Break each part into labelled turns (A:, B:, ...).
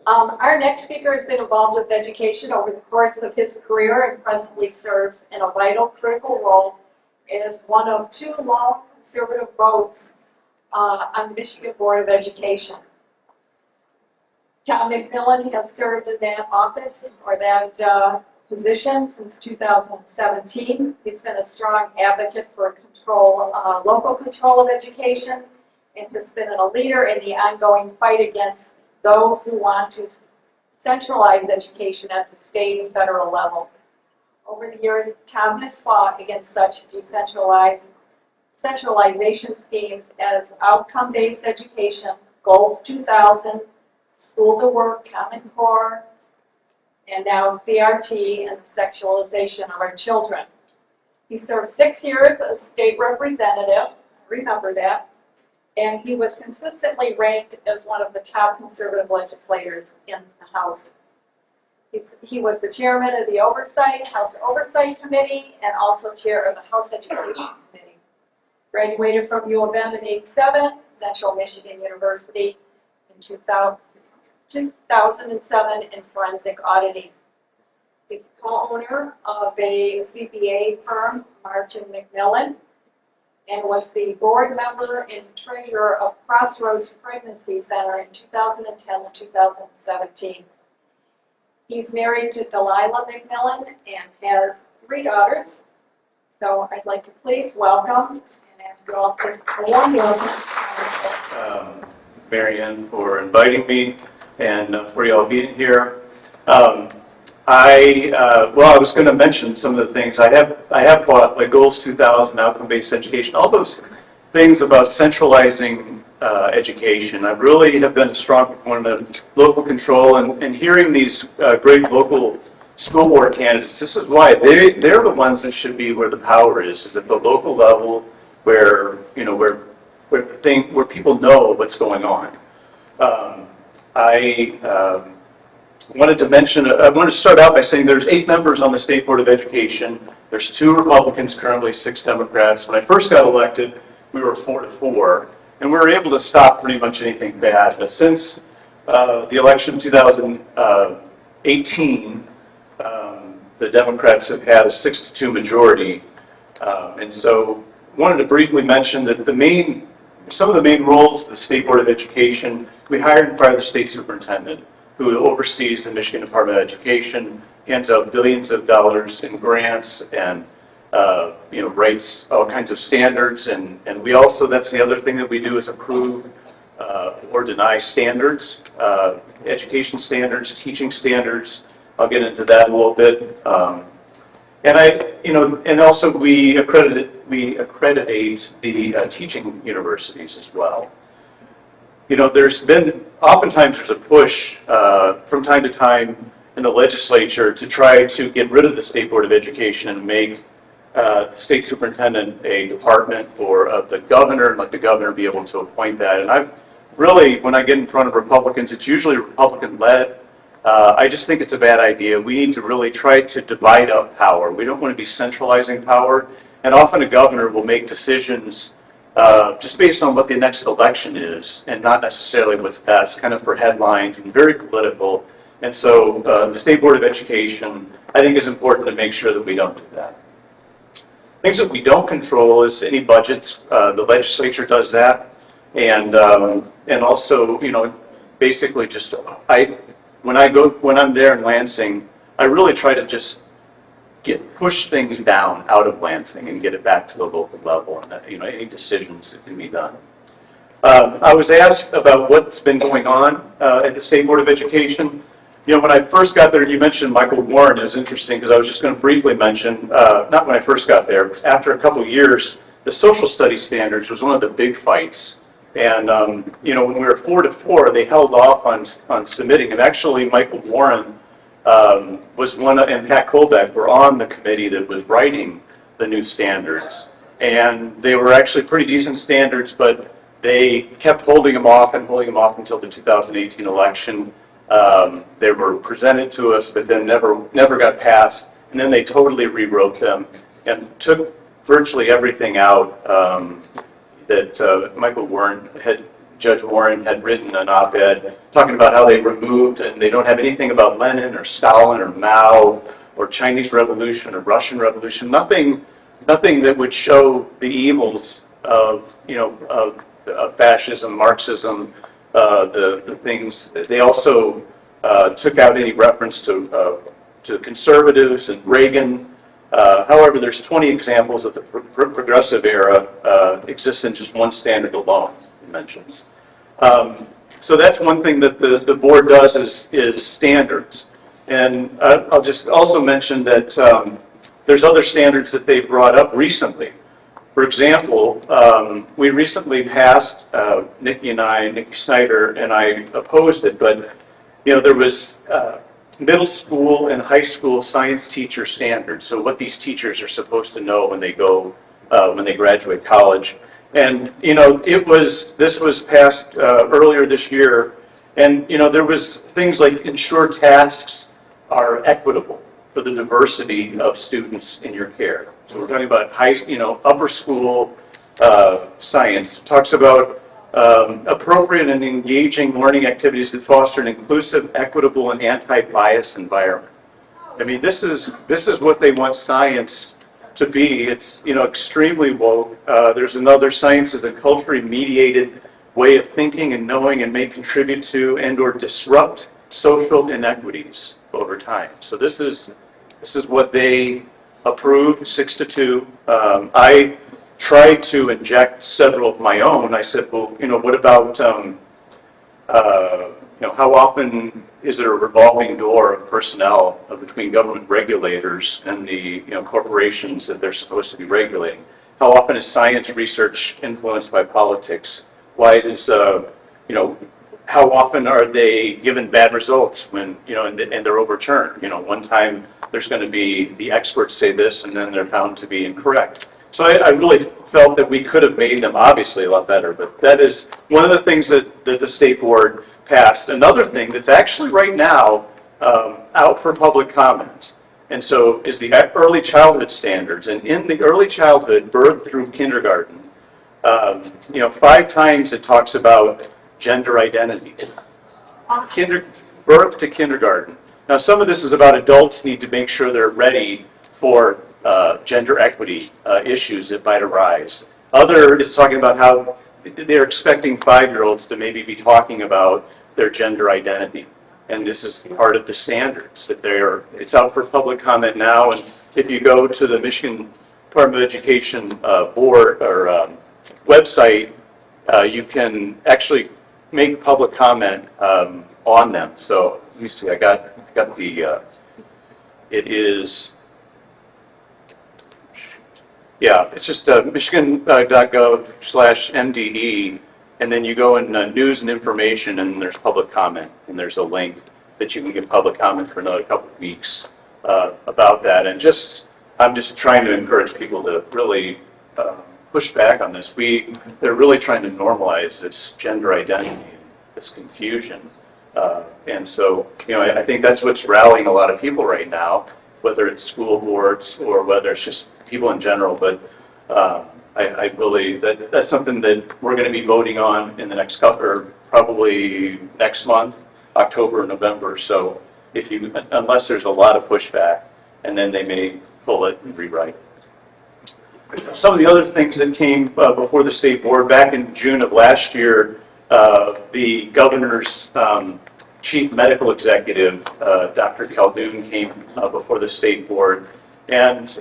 A: Our next speaker has been involved with education over the course of his career and presently serves in a vital, critical role as one of two lone conservative votes on the Michigan Board of Education. Tom McMillian has served in that office or that position since 2017. He's been a strong advocate for local control of education, and has been a leader in the ongoing fight against those who want to centralize education at the state and federal level. Over the years, Tom has fought against such centralization schemes as outcome-based education, Goals 2000, School to Work, Common Core, and now CRT and the sexualization of our children. He served 6 years as state representative, remember that, and he was consistently ranked as one of the top conservative legislators in the House. He was the chairman of the House Oversight Committee and also chair of the House Education Committee. Graduated from U of M in '87, Central Michigan University in 2007 in forensic auditing. He's co-owner of a CPA firm, March & McMillian, and was the board member and treasurer of Crossroads Pregnancy Center in 2010 and 2017. He's married to Delilah McMillian and has 3 daughters. So I'd like to please welcome and ask you all for a warm welcome.
B: Marianne, for inviting me and for you all being here. I was going to mention some of the things I have fought, like Goals 2000, outcome-based education, all those things about centralizing education. I really have been a strong proponent of local control, and hearing these great local school board candidates. This is why they're the ones that should be where the power is at the local level, where where people know what's going on. I wanted to start out by saying there's 8 members on the State Board of Education. There's 2 Republicans currently, 6 Democrats. When I first got elected, we were 4-4, and we were able to stop pretty much anything bad. But since the election in 2018, the Democrats have had a 6-2 majority, and so wanted to briefly mention that some of the main roles of the State Board of Education, we hire and fire the state superintendent, who oversees the Michigan Department of Education, hands out billions of dollars in grants, and writes all kinds of standards. And we also, that's the other thing that we do, is approve or deny standards, education standards, teaching standards. I'll get into that a little bit. And also we accreditate the teaching universities as well. Oftentimes there's a push from time to time in the legislature to try to get rid of the State Board of Education and make the state superintendent a department of the governor, and let the governor be able to appoint that. And when I get in front of Republicans, it's usually Republican-led. I just think it's a bad idea. We need to really try to divide up power. We don't want to be centralizing power, and often a governor will make decisions just based on what the next election is, and not necessarily what's best, kind of for headlines, and very political. And so the State Board of Education, I think, is important to make sure that we don't do that. Things that we don't control is any budgets. The legislature does that, and also, basically just when I'm there in Lansing, I really try to just push things down out of Lansing and get it back to the local level, and any decisions that can be done. I was asked about what's been going on at the State Board of Education. When I first got there, you mentioned Michael Warren. It was interesting because I was just going to briefly mention, not when I first got there, but after a couple of years, the social studies standards was one of the big fights. And when we were 4-4, they held off on submitting. And actually, Michael Warren was and Pat Colbeck were on the committee that was writing the new standards. And they were actually pretty decent standards, but they kept holding them off until the 2018 election. They were presented to us, but then never got passed. And then they totally rewrote them and took virtually everything out that Michael Warren had Judge Warren had written an op-ed talking about how they removed, and they don't have anything about Lenin or Stalin or Mao or Chinese Revolution or Russian Revolution, nothing that would show the evils of, of fascism, Marxism, the things. They also took out any reference to conservatives and Reagan. However, there's 20 examples of the progressive era exists in just one standard alone, it mentions. So that's one thing that the board does is standards. And I'll just also mention that there's other standards that they've brought up recently. For example, we recently passed, Nikki Snyder and I opposed it, but there was middle school and high school science teacher standards. So what these teachers are supposed to know when they go, when they graduate college. And this was passed earlier this year, and there was things like ensure tasks are equitable for the diversity of students in your care. So we're talking about upper school science. It talks about appropriate and engaging learning activities that foster an inclusive, equitable, and anti-bias environment. I mean, this is what they want science to be. It's extremely woke. There's another: science is a culturally mediated way of thinking and knowing, and may contribute to and/or disrupt social inequities over time. So this is what they approved, 6-2. I tried to inject several of my own. I said, well, what about, how often is there a revolving door of personnel between government regulators and the, corporations that they're supposed to be regulating? How often is science research influenced by politics? Why does, how often are they given bad results when, and they're overturned? One time there's going to be the experts say this, and then they're found to be incorrect. So I really felt that we could have made them obviously a lot better, but that is one of the things that the state board passed. Another thing that's actually right now out for public comment, and so is the early childhood standards. And in the early childhood, birth through kindergarten, 5 times it talks about gender identity. Birth to kindergarten. Now, some of this is about adults need to make sure they're ready for gender equity issues that might arise. Other is talking about how they're expecting 5-year-olds to maybe be talking about their gender identity. And this is part of the standards that it's out for public comment now. And if you go to the Michigan Department of Education board or website, you can actually make public comment on them. So let me see, I got the, it is, yeah, it's just michigan.gov/MDE, and then you go in news and information, and there's public comment, and there's a link that you can give public comment for another couple of weeks about that. And I'm just trying to encourage people to really push back on this. They're really trying to normalize this gender identity, this confusion. And so, I think that's what's rallying a lot of people right now, whether it's school boards or whether it's just people in general. But I really, that's something that we're going to be voting on in the next couple, or probably next month, October or November. So unless there's a lot of pushback, and then they may pull it and rewrite. Some of the other things that came before the state board back in June of last year, the governor's chief medical executive, Dr. Khaldun, came before the state board and,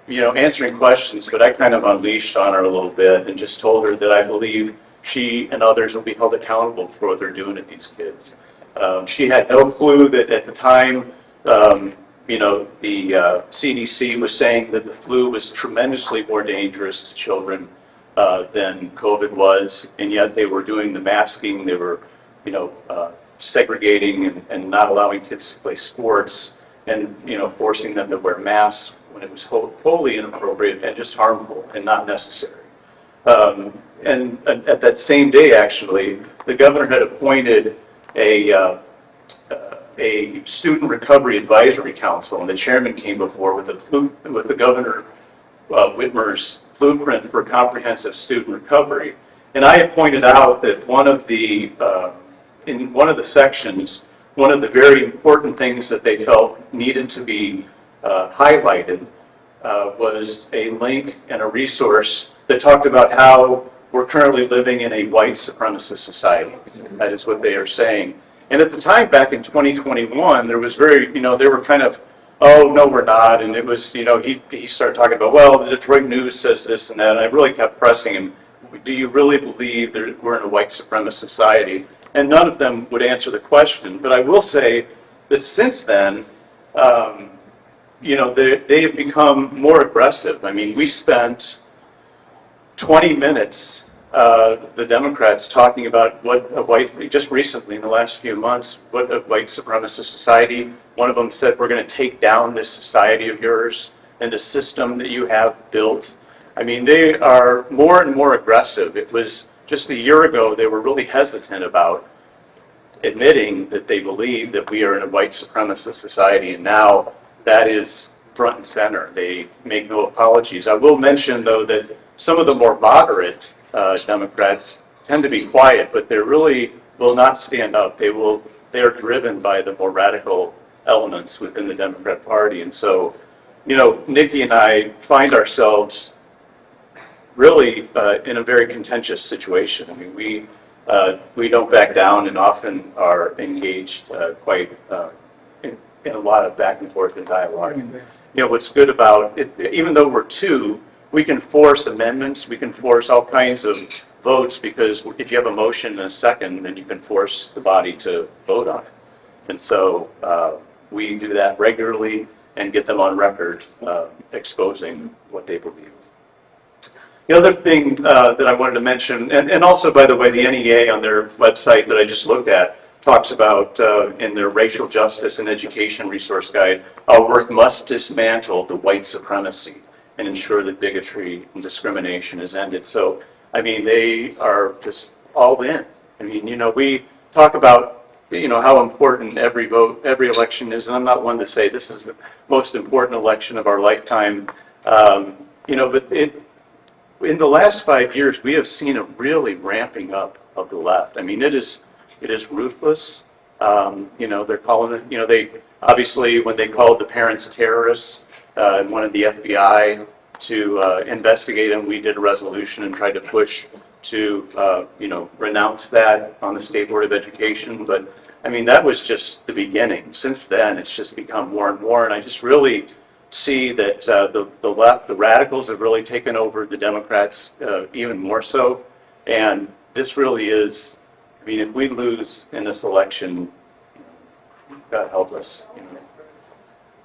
B: answering questions, but I kind of unleashed on her a little bit and just told her that I believe she and others will be held accountable for what they're doing to these kids. She had no clue that at the time, the CDC was saying that the flu was tremendously more dangerous to children than COVID was, and yet they were doing the masking. They were, segregating and not allowing kids to play sports, and forcing them to wear masks when it was wholly inappropriate and just harmful and not necessary. And at that same day, actually, the governor had appointed a student recovery advisory council, and the chairman came before with the governor Whitmer's blueprint for comprehensive student recovery. And I had pointed out that in one of the sections, one of the very important things that they felt needed to be highlighted was a link and a resource that talked about how we're currently living in a white supremacist society. That is what they are saying. And at the time, back in 2021, there was they were kind of, oh, no, we're not. And it was, he started talking about, well, the Detroit News says this and that. And I really kept pressing him, do you really believe that we're in a white supremacist society? And none of them would answer the question. But I will say that since then, they have become more aggressive. I mean, we spent 20 minutes, the Democrats, talking about just recently in the last few months, what a white supremacist society. One of them said, we're going to take down this society of yours and the system that you have built. I mean, they are more and more aggressive. It was just a year ago, they were really hesitant about admitting that they believe that we are in a white supremacist society, and now that is front and center. They make no apologies. I will mention, though, that some of the more moderate Democrats tend to be quiet, but they really will not stand up. They are driven by the more radical elements within the Democrat Party. And so, Nikki and I find ourselves really in a very contentious situation. I mean, we don't back down and often are engaged quite in a lot of back and forth and dialogue. What's good about it, even though we're two, we can force amendments, we can force all kinds of votes, because if you have a motion and a second, then you can force the body to vote on it. And so we do that regularly and get them on record exposing what they believe. The other thing that I wanted to mention, and also, by the way, the NEA on their website that I just looked at talks about, in their Racial Justice and Education Resource Guide, our work must dismantle the white supremacy and ensure that bigotry and discrimination is ended. So, I mean, they are just all in. I mean, we talk about, how important every vote, every election is, and I'm not one to say this is the most important election of our lifetime, but in the last 5 years, we have seen a really ramping up of the left. I mean, it is ruthless. They're calling it, they obviously, when they called the parents terrorists and wanted the FBI to investigate them, we did a resolution and tried to push to, renounce that on the State Board of Education. But, I mean, that was just the beginning. Since then, it's just become more and more, and I just really see that the left, the radicals, have really taken over the Democrats even more so. And this really is, I mean, if we lose in this election, God help us.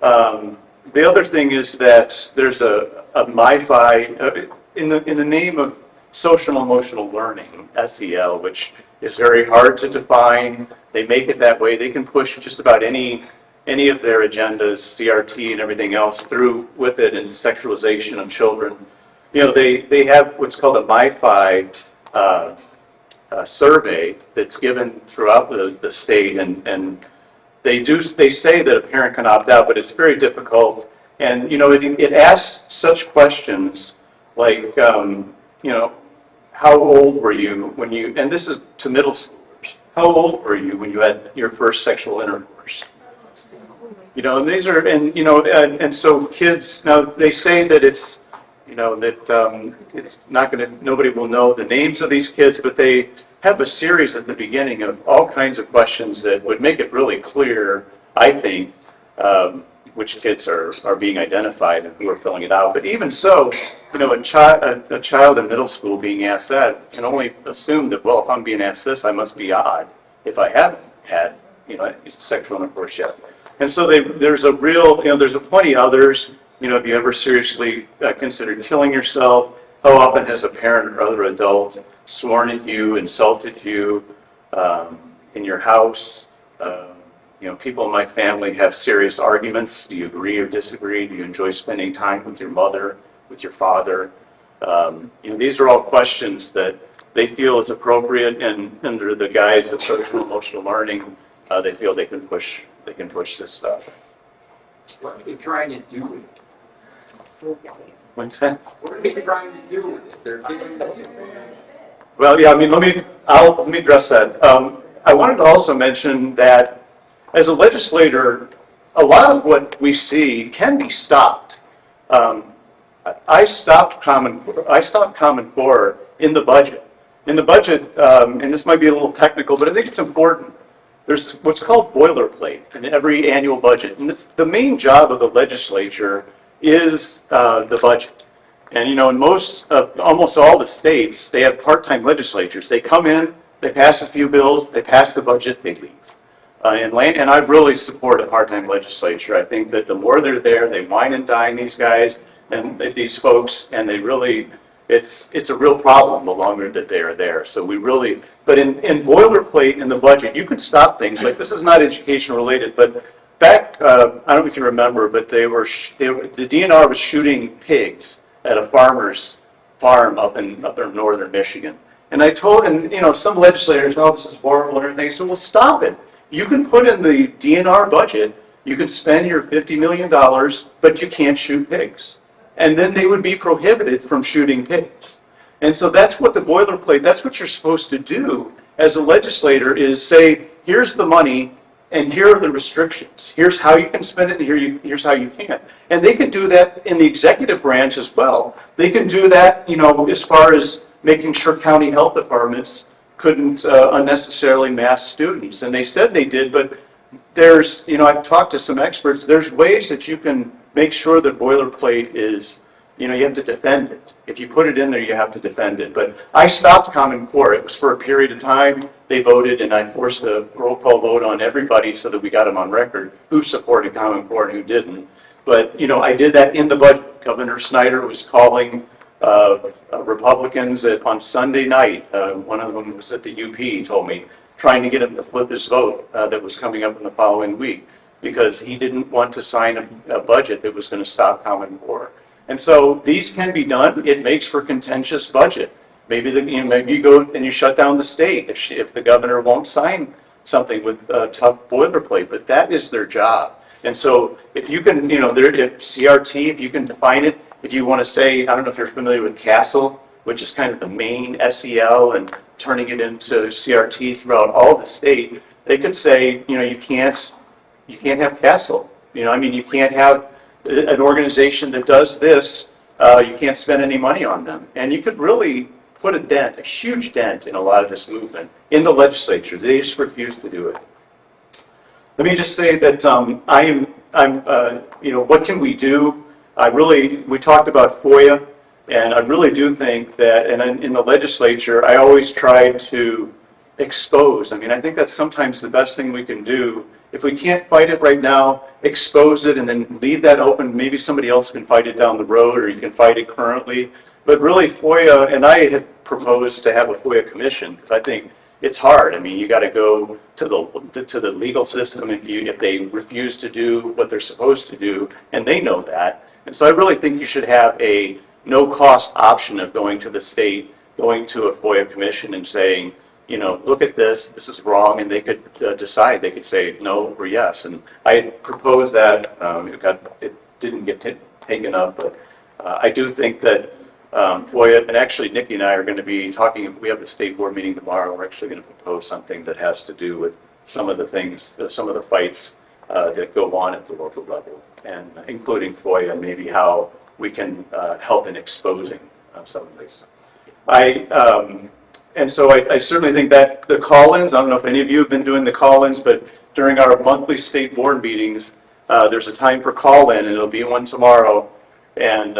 B: The other thing is that there's a MiFi in the name of social emotional learning, SEL, which is very hard to define. They make it that way. They can push just about any of their agendas, CRT and everything else, through with it, and sexualization of children. They have what's called a MiFi survey that's given throughout the state, and they say that a parent can opt out, but it's very difficult. And it asks such questions like, how old were you when you, and this is to middle schoolers, how old were you when you had your first sexual intercourse? And these are, and so kids, now they say that it's, that it's not going to, nobody will know the names of these kids, but they have a series at the beginning of all kinds of questions that would make it really clear, I think, which kids are being identified and who are filling it out. But even so, a child in middle school being asked that can only assume that, well, if I'm being asked this, I must be odd if I haven't had, sexual intercourse yet. And so there's a real, there's plenty others. Have you ever seriously considered killing yourself? How often has a parent or other adult sworn at you, insulted you in your house? People in my family have serious arguments. Do you agree or disagree? Do you enjoy spending time with your mother, with your father? These are all questions that they feel is appropriate, and under the guise of social emotional learning, they feel they can push this stuff.
C: What are they trying to do with it?
B: What's that?
C: What are they trying to do with it? They're giving us
B: Well, yeah, I mean, let me address that. I wanted to also mention that as a legislator, a lot of what we see can be stopped. Um, I stopped Common Core in the budget. In the budget, and this might be a little technical, but I think it's important. There's what's called boilerplate in every annual budget, and it's the main job of the legislature is the budget. And you know, in almost all the states, they have part-time legislatures. They come in, they pass a few bills, they pass the budget, they leave. And I really support a part-time legislature. I think that the more they're there, they wine and dine these guys and these folks, and they really, it's a real problem the longer that they are there. So we really, but in boilerplate in the budget, you could stop things. Like, this is not education related, but back, I don't know if you remember, but the DNR was shooting pigs at a farmer's farm up in northern Michigan. And I told, and you know, some legislators, oh, this is horrible and everything. So, well, stop it. You can put in the DNR budget, you can spend your $50 million, but you can't shoot pigs. And then they would be prohibited from shooting pigs. And so that's what the boilerplate, that's what you're supposed to do as a legislator, is say, here's the money, and here are the restrictions. Here's how you can spend it, and here's how you can't. And they can do that in the executive branch as well. They can do that, you know, as far as making sure county health departments couldn't unnecessarily mass students. And they said they did, but there's, you know, I've talked to some experts, there's ways that you can make sure that boilerplate is, you know, you have to defend it. If you put it in there, you have to defend it. But I stopped Common Core. It was for a period of time. They voted, and I forced a roll call vote on everybody so that we got them on record who supported Common Core and who didn't. But, you know, I did that in the budget. Governor Snyder was calling Republicans on Sunday night. One of them was at the UP, he told me, trying to get him to flip his vote that was coming up in the following week, because he didn't want to sign a budget that was going to stop Common Core. And so these can be done. It makes for contentious budget. Maybe maybe you go and you shut down the state if the governor won't sign something with tough boilerplate. But that is their job. And so if you can, you know, if CRT, if you can define it, if you want to say, I don't know if you're familiar with CASEL, which is kind of the main SEL, and turning it into CRT throughout all the state, they could say, you know, you can't have CASEL. You know, I mean, you can't have an organization that does this, you can't spend any money on them. And you could really put a dent, a huge dent, in a lot of this movement in the legislature. They just refuse to do it. Let me just say that you know, what can we do? We talked about FOIA, and I really do think that, and in the legislature, I always try to expose. I mean, I think that's sometimes the best thing we can do. If we can't fight it right now, expose it and then leave that open. Maybe somebody else can fight it down the road, or you can fight it currently. But really, FOIA, and I had proposed to have a FOIA commission, because I think it's hard. I mean, you got to go to the legal system if they refuse to do what they're supposed to do, and they know that. And so I really think you should have a no-cost option of going to the state, going to a FOIA commission and saying, you know, look at this is wrong, and they could decide. They could say no or yes. And I had proposed that. It didn't get taken up, but I do think that FOIA, and actually Nikki and I are going to be talking, we have the state board meeting tomorrow. We're actually going to propose something that has to do with some of the things, some of the fights that go on at the local level, and including FOIA, maybe how we can help in exposing some of this. And so I certainly think that the call-ins, I don't know if any of you have been doing the call-ins, but during our monthly state board meetings, there's a time for call-in, and it'll be one tomorrow. And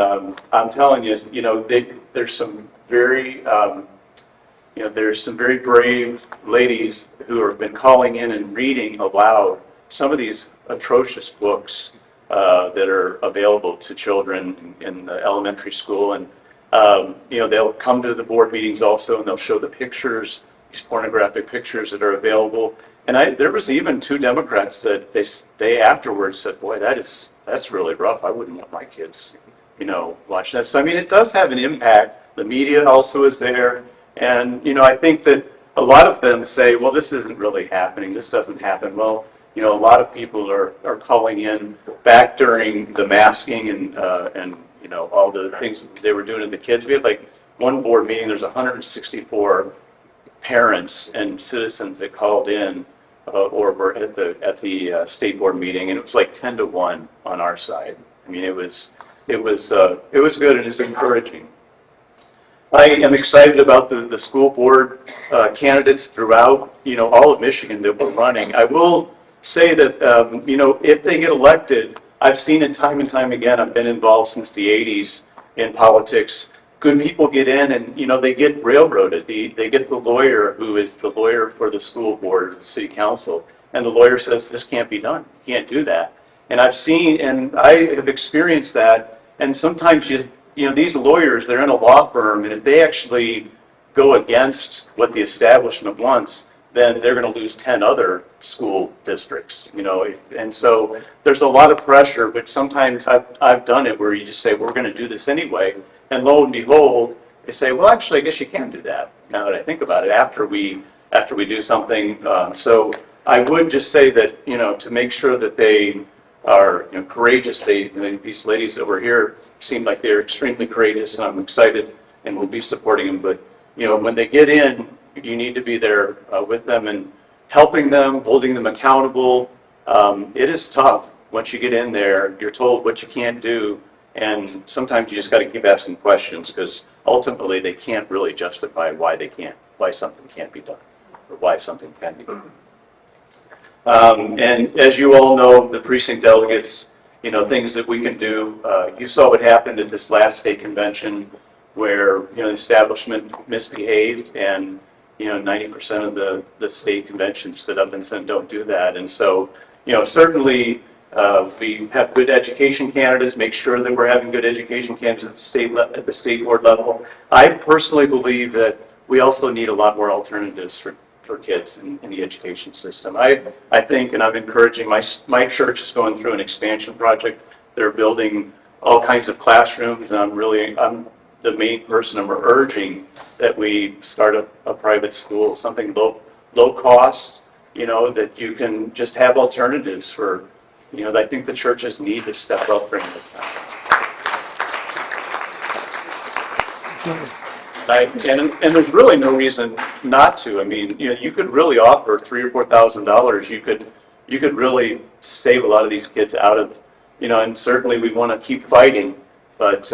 B: I'm telling you, you know, there's some very, you know, there's some very brave ladies who have been calling in and reading aloud some of these atrocious books that are available to children in the elementary school. And you know, they'll come to the board meetings also, and they'll show the pictures, these pornographic pictures that are available. And there was even 2 Democrats that they afterwards said, boy, that's really rough. I wouldn't want my kids, you know, watching that. So, I mean, it does have an impact. The media also is there. And, you know, I think that a lot of them say, well, this isn't really happening. This doesn't happen. Well, you know, a lot of people are calling in back during the masking and you know, all the things they were doing to the kids. We had like one board meeting, there's 164 parents and citizens that called in or were at the state board meeting, and it was like 10 to 1 on our side. I mean, it was good and it's encouraging. I am excited about the school board candidates throughout, all of Michigan that we're running. I will say that, if they get elected, I've seen it time and time again. I've been involved since the 80s in politics. Good people get in and, they get railroaded. They get the lawyer who is the lawyer for the school board, the city council, and the lawyer says, this can't be done. You can't do that. And I've seen, and I have experienced that, and sometimes these lawyers, they're in a law firm, and if they actually go against what the establishment wants, then they're going to lose 10 other school districts, and so there's a lot of pressure, but sometimes I've done it where you just say, we're going to do this anyway, and lo and behold, they say, well, actually, I guess you can do that, now that I think about it, after we do something. So I would just say that, to make sure that they are courageous. These ladies that were here seem like they're extremely courageous, and I'm excited and will be supporting them. But when they get in, you need to be there with them and helping them, holding them accountable. It is tough. Once you get in there, you're told what you can't do, and sometimes you just got to keep asking questions, because ultimately they can't really justify why something can't be done, or why something can be done. And as you all know, the precinct delegates, things that we can do. You saw what happened at this last state convention where, the establishment misbehaved, and, 90% of the state convention stood up and said, don't do that. And so, certainly we have good education candidates, make sure that we're having good education candidates at the state board level. I personally believe that we also need a lot more alternatives for kids in the education system. I think, and I'm encouraging, my church is going through an expansion project. They're building all kinds of classrooms, and I'm the main person. I'm urging that we start a private school, something low cost, that you can just have alternatives for, I think the churches need to step up during this time. And there's really no reason not to. I mean, you could really offer $3,000 or $4,000. You could really save a lot of these kids out of, and certainly we want to keep fighting, but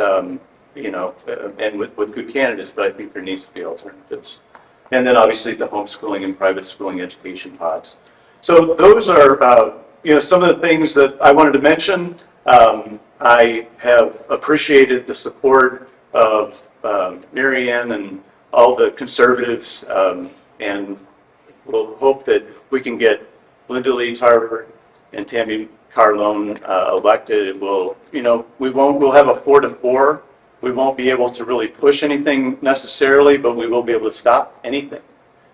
B: and with good candidates. But I think there needs to be alternatives. And then obviously the homeschooling and private schooling education pods. So those are some of the things that I wanted to mention. I have appreciated the support of McMillian and all the conservatives, and we'll hope that we can get Linda Lee Tarver and Tammy Carlone elected. We'll have a 4-4. We won't be able to really push anything necessarily, but we will be able to stop anything,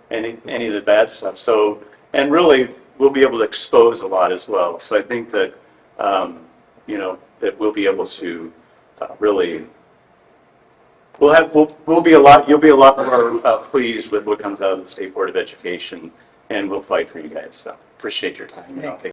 B: any of the bad stuff. So, and really, we'll be able to expose a lot as well. So I think that that we'll be able to really. You'll be a lot more pleased with what comes out of the State Board of Education, and we'll fight for you guys. So appreciate your time.